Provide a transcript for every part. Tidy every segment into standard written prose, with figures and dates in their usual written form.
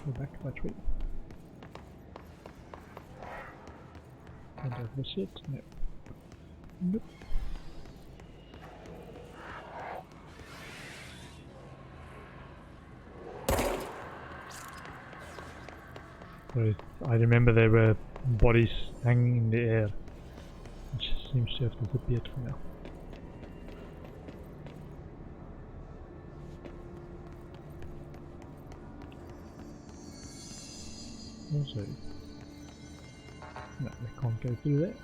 Go back that way. And over this it? No. Nope. So I remember there were bodies hanging in the air, which seems to have disappeared for now. Also, no, we can't go through there.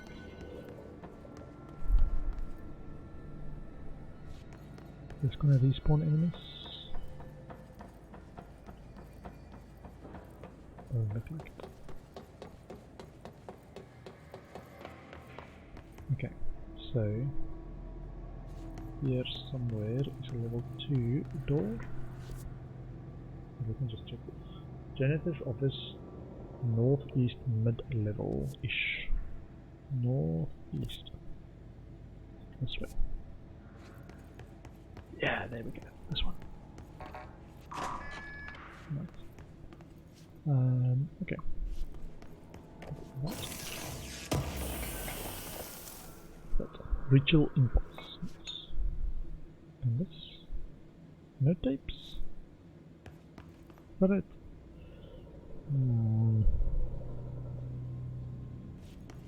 It's gonna respawn enemies. Doesn't look like it. Okay, so here somewhere is a level 2 door. We can just check this. Janitor's office, northeast mid-level-ish. Northeast. This way. Yeah, there we go. This one. Nice. Okay. That ritual impulse. And this. No tapes. Is that it?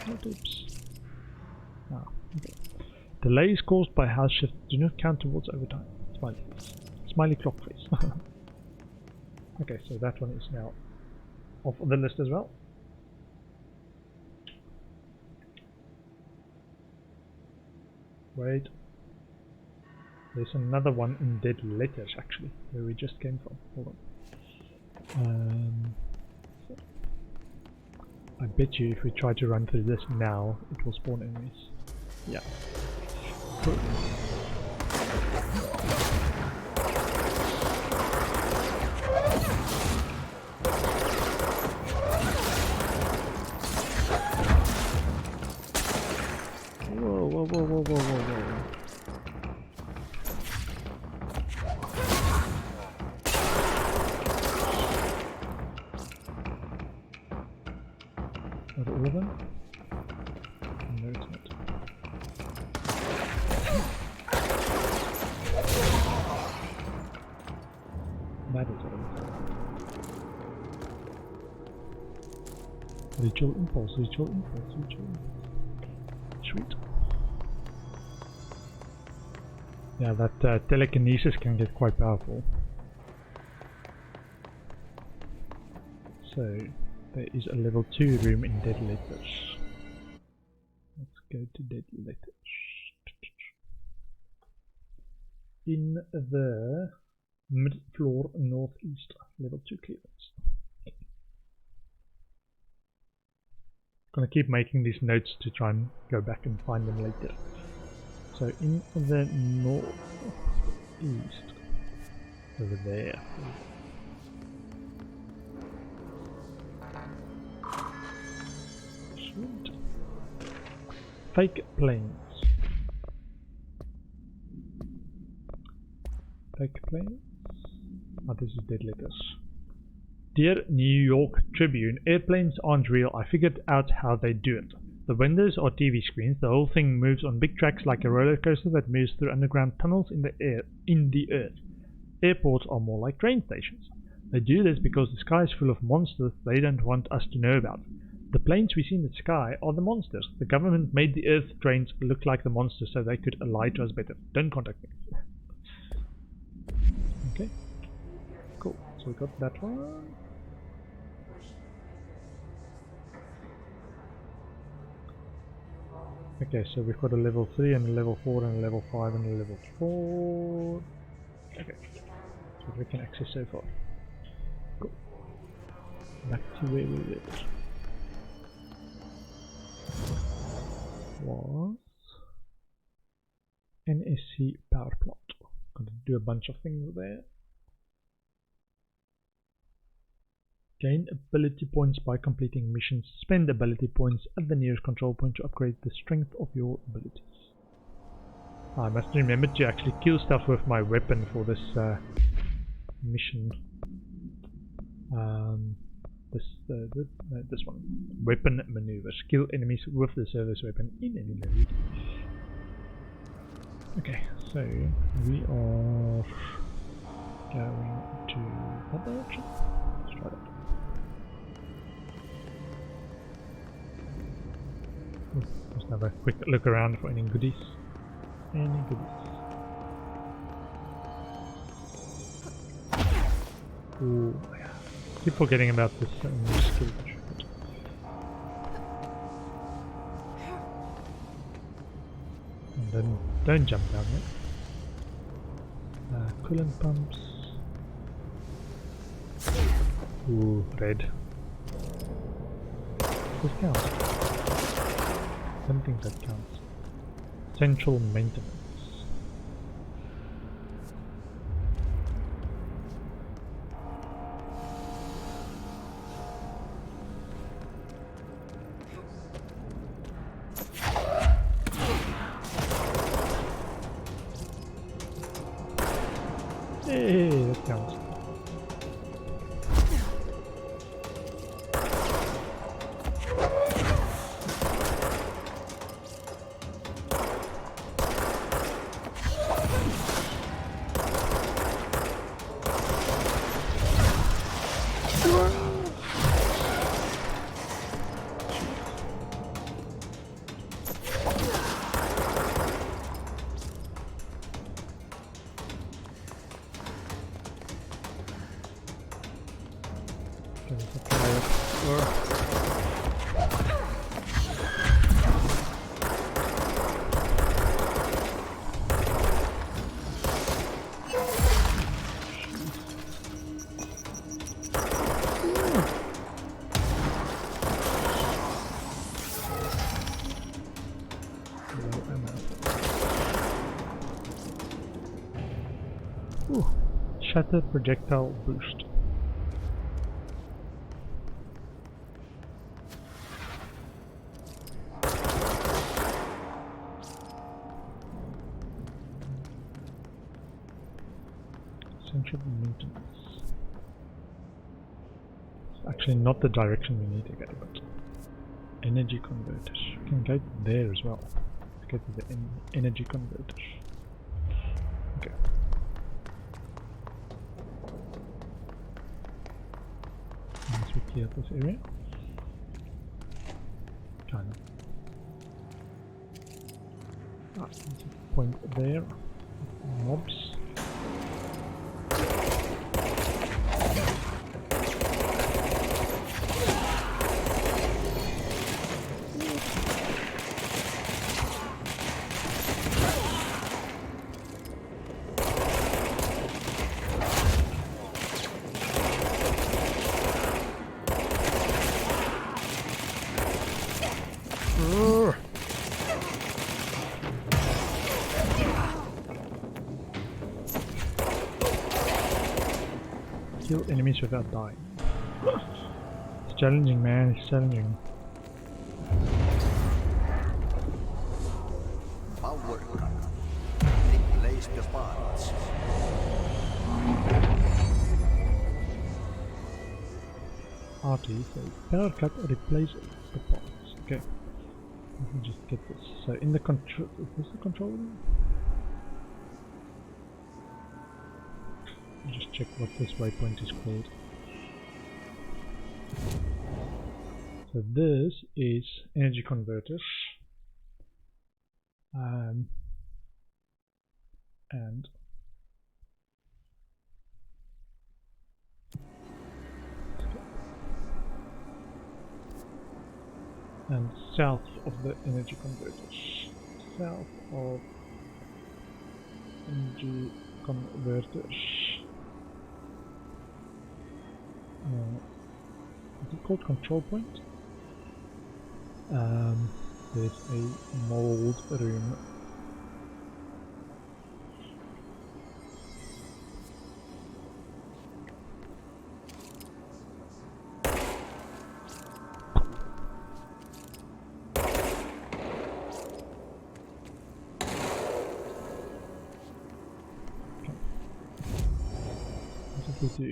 No tapes. Ah, okay. Delay is caused by house shift. Do not count towards overtime. Smiley face. Smiley clock face. Okay, so that one is now off the list as well. Wait. There's another one in dead letters actually, where we just came from. Hold on. I bet you if we try to run through this now, it will spawn enemies. Yeah. Cool. Whoa, whoa, whoa, whoa, whoa, whoa, whoa. Are they all of them? No, it's not. That is all. Ritual impulse, ritual impulse, ritual impulse. Sweet. Yeah, that telekinesis can get quite powerful. So, there is a level 2 room in dead letters. Let's go to dead letters. In the mid-floor northeast, level 2 clearance. Gonna keep making these notes to try and go back and find them later. So in the northeast, over there. Sweet. Fake planes. Fake planes. Oh, this is dead letters. Dear New York Tribune, airplanes aren't real. I figured out how they do it. The windows are TV screens. The whole thing moves on big tracks like a roller coaster that moves through underground tunnels in the earth. Airports are more like train stations. They do this because the sky is full of monsters they don't want us to know about. The planes we see in the sky are the monsters. The government made the earth trains look like the monsters so they could lie to us better. Don't contact me. Okay. Cool. So we got that one. Okay, so we've got a level 3 and a level 4 and a level 5 and a level 4. Okay, so we can access so far. Cool. Back to where we were. Was NSC power plant. Gonna do a bunch of things there. Gain ability points by completing missions. Spend ability points at the nearest control point to upgrade the strength of your abilities. I must remember to actually kill stuff with my weapon for this mission. This one. Weapon maneuvers. Kill enemies with the service weapon in any mode. Okay, so we are going to that direction. Let's try that. Just have a quick look around for any goodies. Any goodies. Ooh, yeah. Keep forgetting about this new skill. And then don't jump down there. Coolant pumps. Ooh, red. This counts. Some things that counts. Central maintenance. Hey, that counts. Ooh, shatter projectile boost. Central maintenance. It's actually not the direction we need to go, but energy converters. We can go there as well. Let's go to the energy converters. Okay. Once we clear this area. Kind of. Ah, there's a point there. Mobs. Kill enemies without dying. It's challenging, man, it's challenging. Power gun. Replace the parts. RT, so power cut replaces the parts. Okay. Let me just get this. So in the control, is this the control room? Just check what this waypoint is called. So this is energy converters, and south of the energy converters. South of energy converters. Is it called control point? There's a mold room. Okay. What did we do?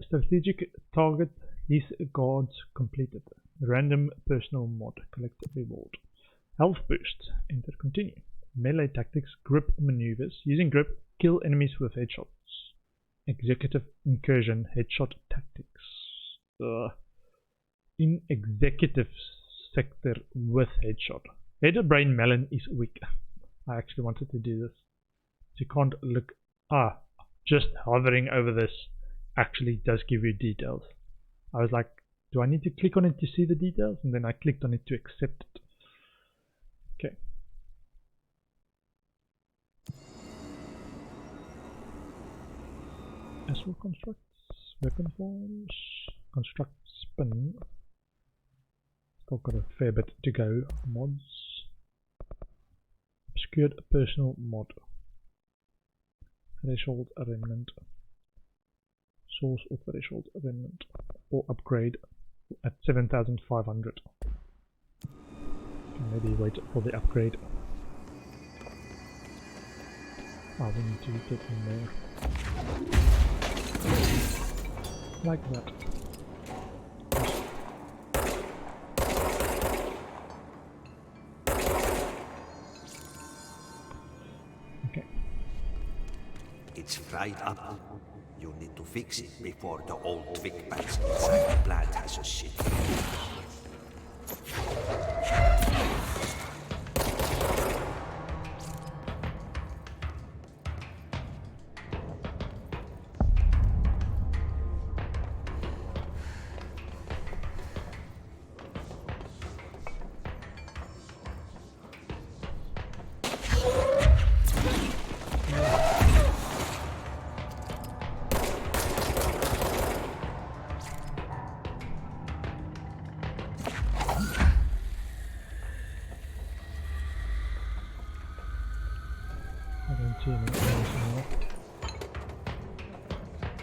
Strategic target, his guards completed. Random personal mod, collect reward. Health boost, enter continue. Melee tactics, grip maneuvers. Using grip, kill enemies with headshots. Executive incursion, headshot tactics. In executive sector with headshot. Head of brain melon is weak. I actually wanted to do this. You can't look. Just hovering over this actually does give you details. I was like, do I need to click on it to see the details? And then I clicked on it to accept it. Okay. Assault constructs, weapon forms, construct spin. Still got a fair bit to go. Mods. Obscured personal mod. Threshold remnant. Source or threshold remnant. Or upgrade at 7,500. Maybe wait for the upgrade. We need to get in there. Like that. Okay. It's fried up. You need to fix it before the old twig bats inside the plant has a shit.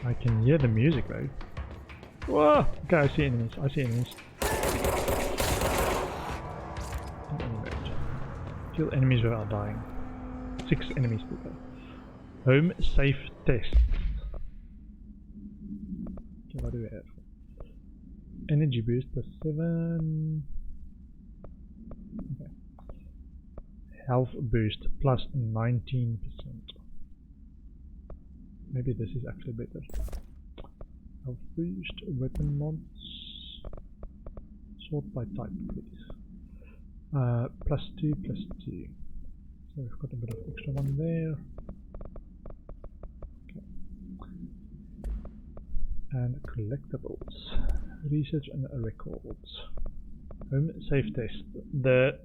I can hear the music though. Whoa! Okay, I see enemies. Kill enemies without dying. 6 enemies to go. Home safe test. Okay, what do we have? Energy boost plus 7. Okay. Health boost plus 19%. Maybe this is actually better. Health boost, weapon mods. Sort by type, please. Plus 2, plus 2. So we've got a bit of extra one there. Okay. And collectibles. Research and records. Home safe test. The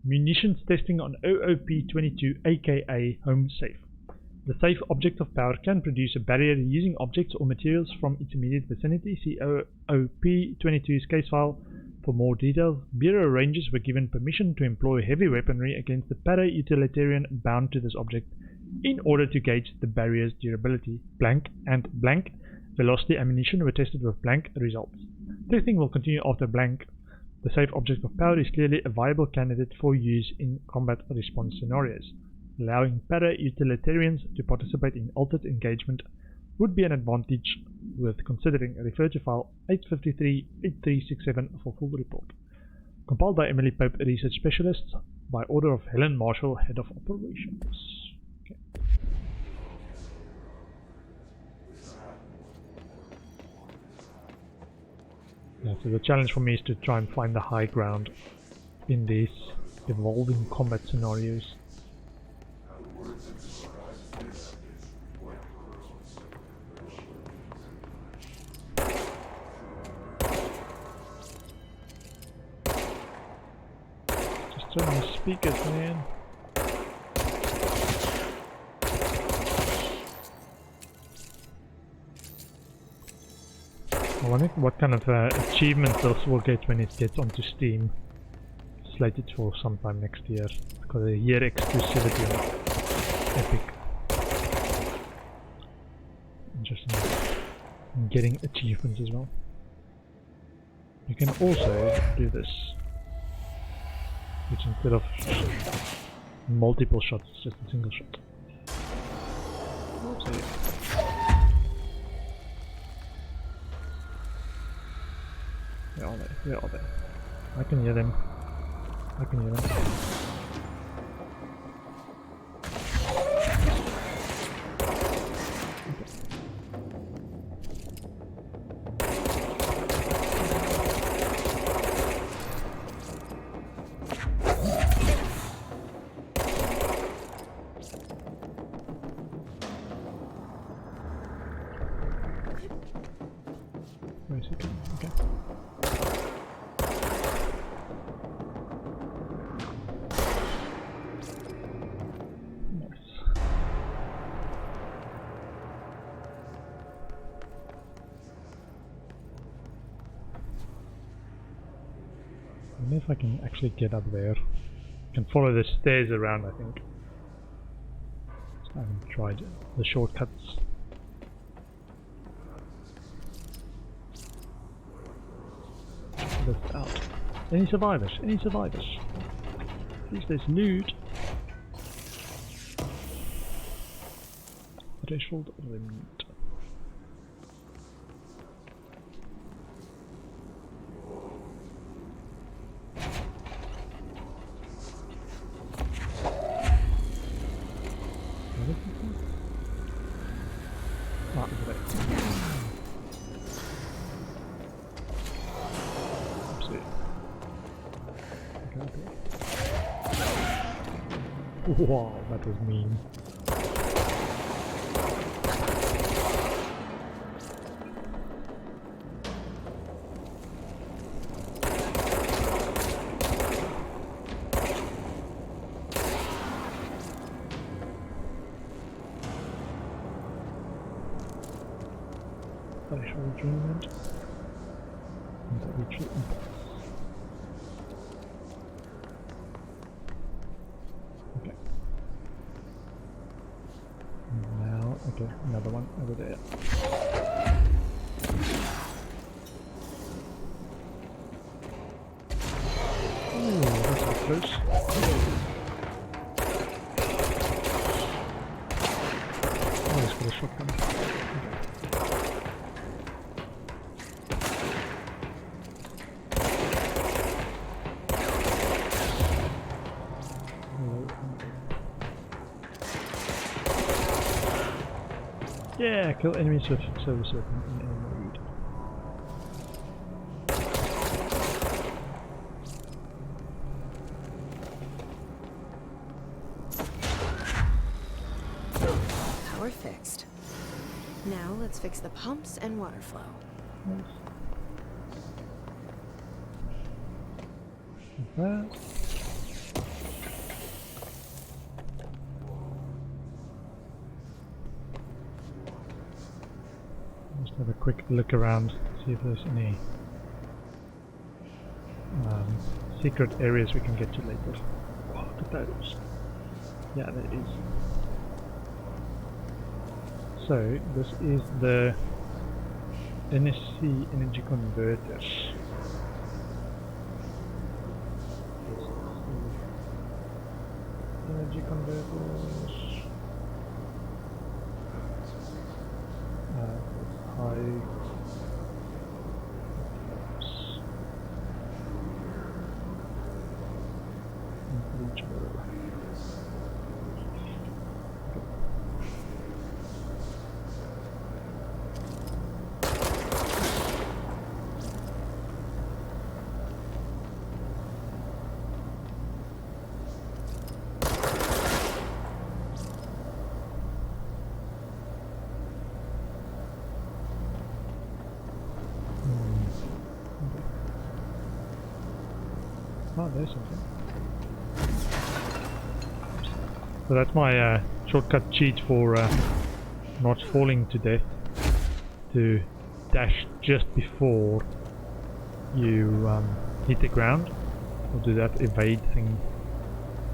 munitions testing on OOP-22 aka Home Safe. The safe object of power can produce a barrier using objects or materials from its immediate vicinity. See OOP-22's case file for more details. Bureau Rangers were given permission to employ heavy weaponry against the para-utilitarian bound to this object in order to gauge the barrier's durability. Blank and blank velocity ammunition were tested with blank results. Testing will continue after blank. The safe object of power is clearly a viable candidate for use in combat response scenarios. Allowing para-utilitarians to participate in altered engagement would be an advantage worth considering. Refer to file 853-8367 for full report. Compiled by Emily Pope, Research Specialist, by order of Helen Marshall, Head of Operations. Okay. Yeah, so the challenge for me is to try and find the high ground in these evolving combat scenarios. Just so many speakers, man. I wonder what kind of achievements this will get when it gets onto Steam. Slated for sometime next year. It's got a year exclusivity on Epic. Interesting. And getting achievements as well. You can also do this, which instead of multiple shots, it's just a single shot. So, yeah. Where are they? Where are they? I can hear them. I can hear them. Where is it going? Okay. Nice. I wonder if I can actually get up there. I can follow the stairs around, I think. I haven't tried the shortcuts. Check this out. Any survivors? Any survivors? At least there's loot. Threshold remnant. Ah, over there. Absolutely. Okay. Wow, that was mean. Threshold treatment. Okay. Now, okay, another one over there. Oh, that's not close. Oh, he's got a shotgun. Okay. Yeah, kill enemies with silver serpent in any mood. Power fixed. Now let's fix the pumps and water flow. Nice. Like that. Just have a quick look around, see if there's any secret areas we can get to later. Wow, look at those. Yeah, there is. So, this is the NSC energy converters. Energy converters. High. Oh, there's something. So that's my shortcut cheat for not falling to death. To dash just before you hit the ground. Or do that evade thing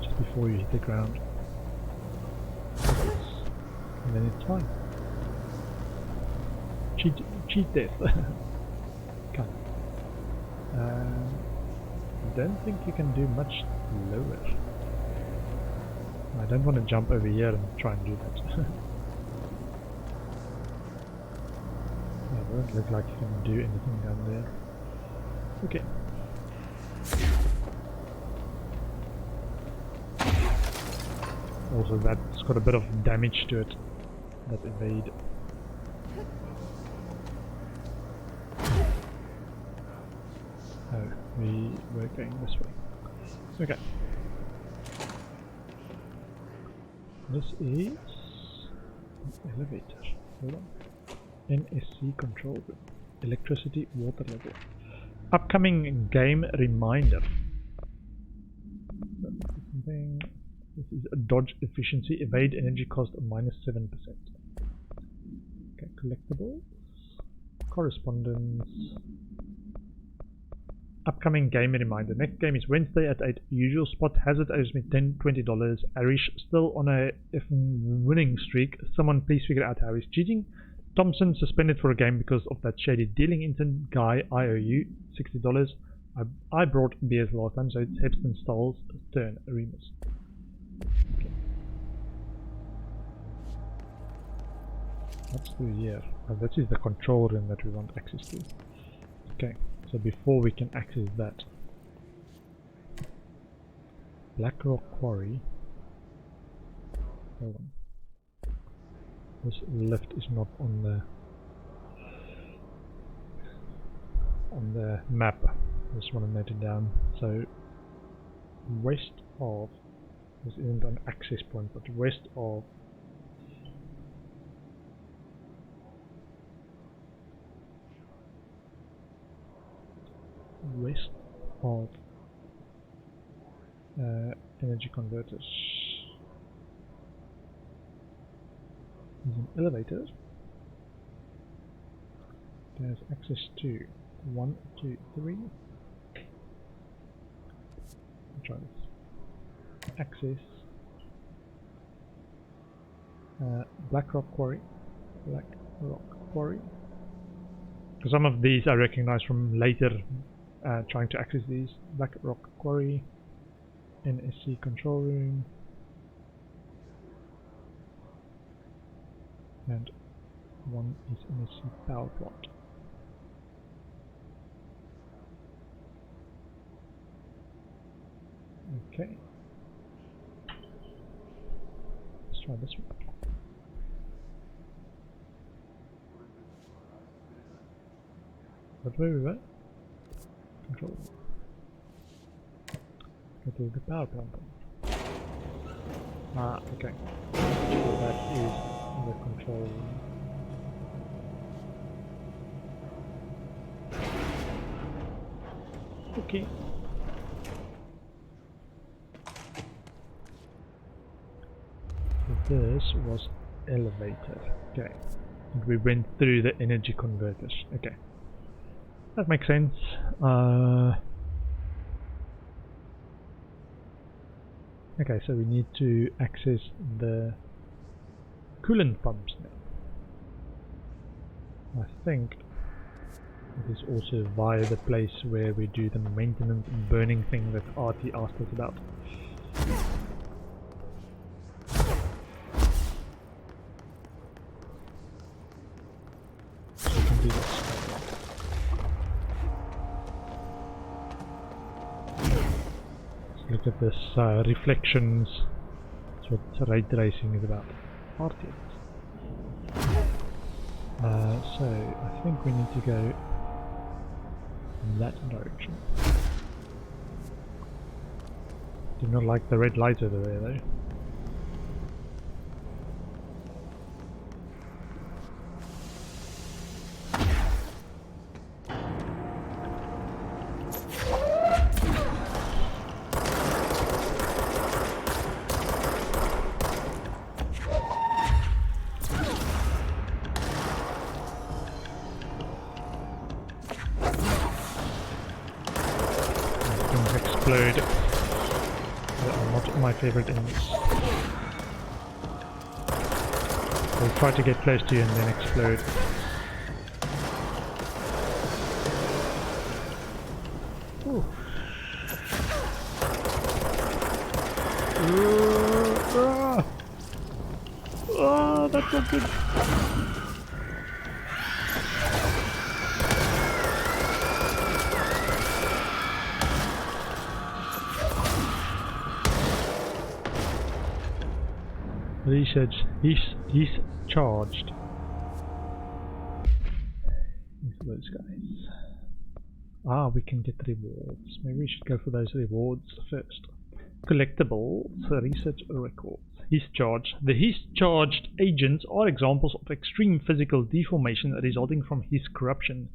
just before you hit the ground. And then it's fine. Cheat death. Kind of. I don't think you can do much lower. I don't want to jump over here and try and do that. Yeah, it doesn't look like you can do anything down there. Okay. Also, that's got a bit of damage to it. That evade. Oh, we were going this way. Okay. This is an elevator. Hold on. NSC control room. Electricity water level. Upcoming game reminder. Something. This is a dodge efficiency, evade energy cost of -7%. Okay, collectibles. Correspondence. Upcoming game reminder. Next game is Wednesday at 8. Usual spot. Hazard owes me $20. Arish still on a winning streak. Someone please figure out how he's cheating. Thompson suspended for a game because of that shady dealing incident. Guy, I owe you $60. I brought beers last time, so it's Hepston Stahl's turn. Remus. Okay. What's through here? Oh, this is the control room that we want access to. Okay. So before we can access that, Black Rock Quarry. Hold on. This lift is not on the map. I just want to note it down. So west of, this isn't an access point, but west of energy converters. There's an elevator. There's access to 1, 2, 3. I'll try this. Access. Black Rock Quarry. Black Rock Quarry. Some of these I recognize from later trying to access these. Black Rock Quarry. NSC control room. And one is NSC power plant. Okay. Let's try this one. What way we were? Control. Go to the power plant. Ah, okay. So that is the control room. Okay. This was elevator. Okay. And we went through the energy converters. Okay. That makes sense. Okay, so we need to access the coolant pumps now. I think it is also via the place where we do the maintenance and burning thing that Artie asked us about. So we can do this. Let's look at this reflections. That's what ray tracing is about. Artie. So I think we need to go in that direction. Do not like the red light over there though. Explode. They are not my favorite enemies. They'll try to get close to you and then explode. Ooh. That's not good. Research. He's charged. Those guys. Ah, we can get rewards. Maybe we should go for those rewards first. Collectibles, research records. His charge. The his charged agents are examples of extreme physical deformation resulting from his corruption.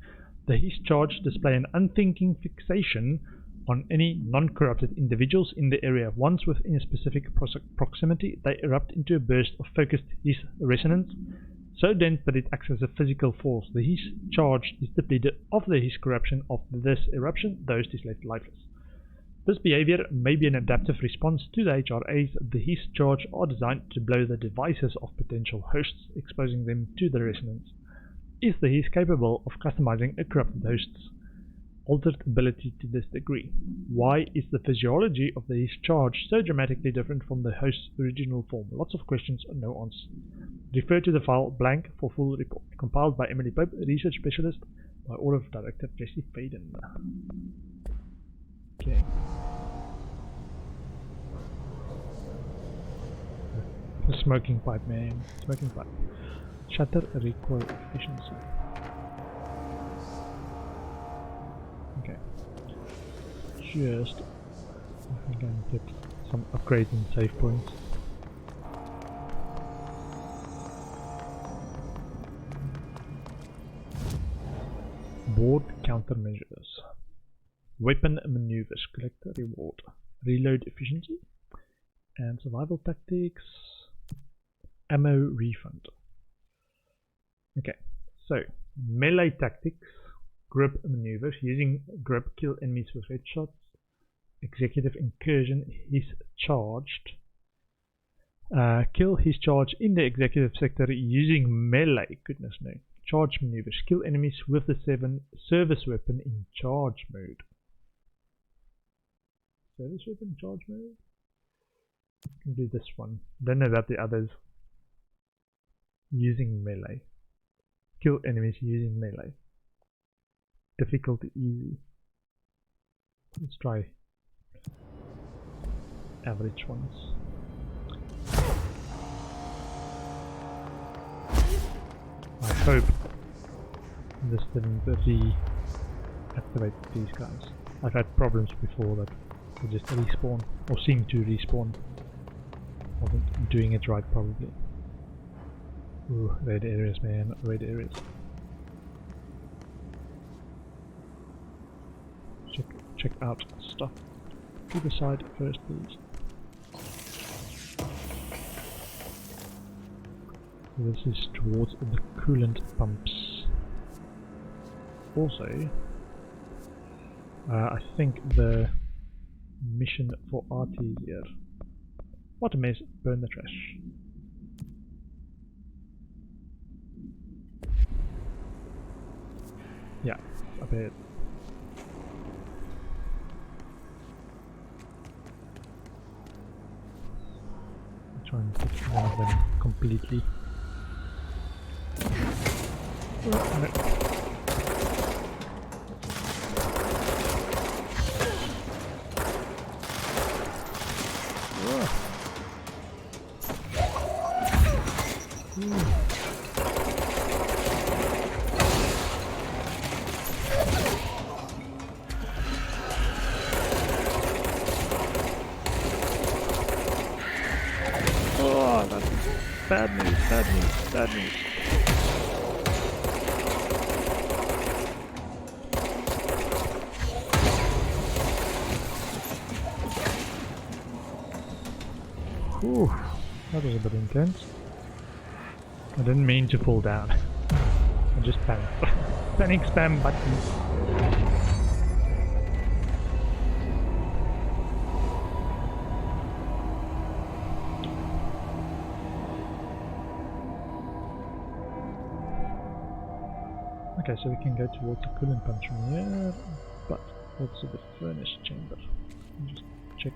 The his charge display an unthinking fixation on any non-corrupted individuals in the area. Once within a specific proximity, they erupt into a burst of focused his resonance, so dense that it acts as a physical force. The his charge is depleted of the his corruption of this eruption, those is left lifeless. This behavior may be an adaptive response to the HRAs. The his charge are designed to blow the devices of potential hosts, exposing them to the resonance. Is the his capable of customizing a corrupted host's altered ability to this degree? Why is the physiology of the his charge so dramatically different from the host's original form? Lots of questions and no answers. Refer to the file blank for full report. Compiled by Emily Pope, research specialist, by order of Director Jesse Faden. Okay. The smoking pipe, man. Smoking pipe. Shutter recoil efficiency. Okay. Just I think I can get some upgrades and save points. Board countermeasures. Weapon maneuvers. Collect a reward. Reload efficiency. And survival tactics. Ammo refund. Okay, so melee tactics. Grip maneuvers. Using grip, kill enemies with headshots. Executive incursion. He's charged. Kill his charge in the executive sector using melee. Goodness no. Charge maneuvers. Kill enemies with the 7 service weapon in charge mode. Service weapon charge mode? I can do this one. Don't know about the others. Using melee. Kill enemies using melee. Difficulty easy. Let's try average ones. I hope this didn't reactivate these guys. I've had problems before that they just respawn, or seem to respawn. Wasn't doing it right probably. Ooh, red areas, man, red areas. Check out stuff. To the side first, please. This is towards the coolant pumps. Also, I think the mission for RT here. What a mess, burn the trash. Yeah, up ahead. Try and hit one of them completely. Oh, no. Oh, that's bad news, bad news, bad news. Whew, that was a bit intense. I didn't mean to fall down. I just panicked. Panic spam buttons. Okay, so we can go towards the coolant pump from here, but also the furnace chamber. Just check.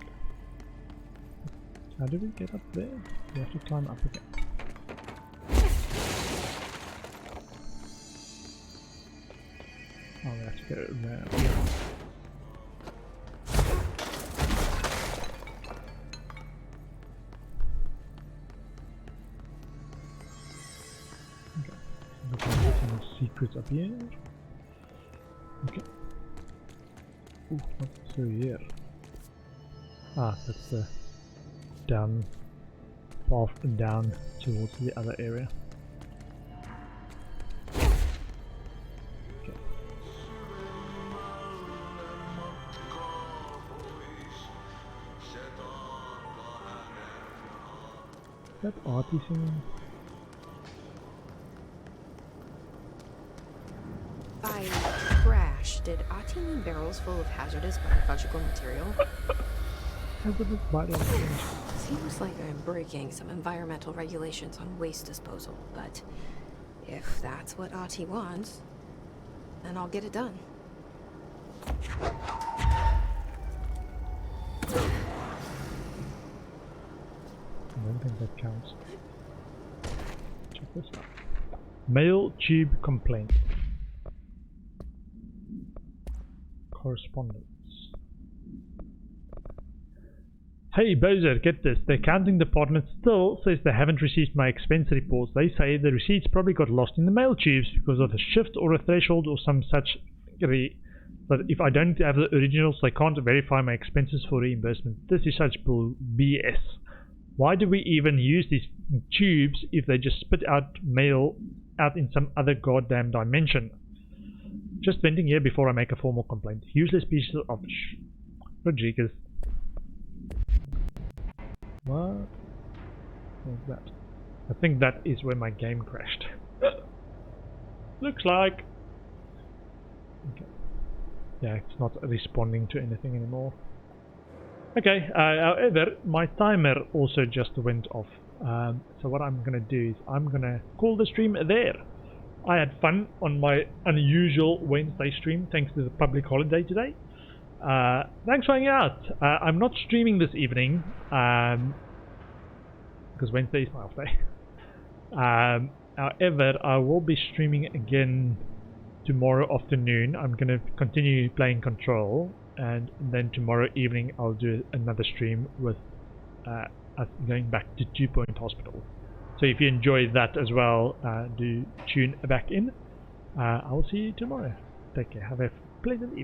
How do we get up there? We have to climb up again. Oh, we have to go around. secrets up here. Okay. Ooh, what's through here? Ah, that's the down, path down towards the other area. Okay. Is that Artie singing? By trash, did Ati mean barrels full of hazardous biological material? Hazardous biological material. Seems like I'm breaking some environmental regulations on waste disposal, but if that's what Ati wants, then I'll get it done. I don't think that counts. Check this out. Mail tube complaint. Correspondence. Hey Bowser, get this. The accounting department still says they haven't received my expense reports. They say the receipts probably got lost in the mail tubes because of a shift or a threshold or some such. But if I don't have the originals, they can't verify my expenses for reimbursement. This is such bull BS. Why do we even use these tubes if they just spit out mail out in some other goddamn dimension? Just venting here before I make a formal complaint. Useless pieces of Rodriguez. What was that? I think that is where my game crashed. Looks like. Okay. Yeah, it's not responding to anything anymore. Okay, however, my timer also just went off. So what I'm gonna do is I'm gonna call the stream there. I had fun on my unusual Wednesday stream thanks to the public holiday today. Thanks for hanging out. I'm not streaming this evening because Wednesday is my off day. However, I will be streaming again tomorrow afternoon. I'm going to continue playing Control, and then tomorrow evening I'll do another stream with us going back to 2 Point Hospital. So if you enjoy that as well, do tune back in. I will see you tomorrow. Take care. Have a pleasant evening.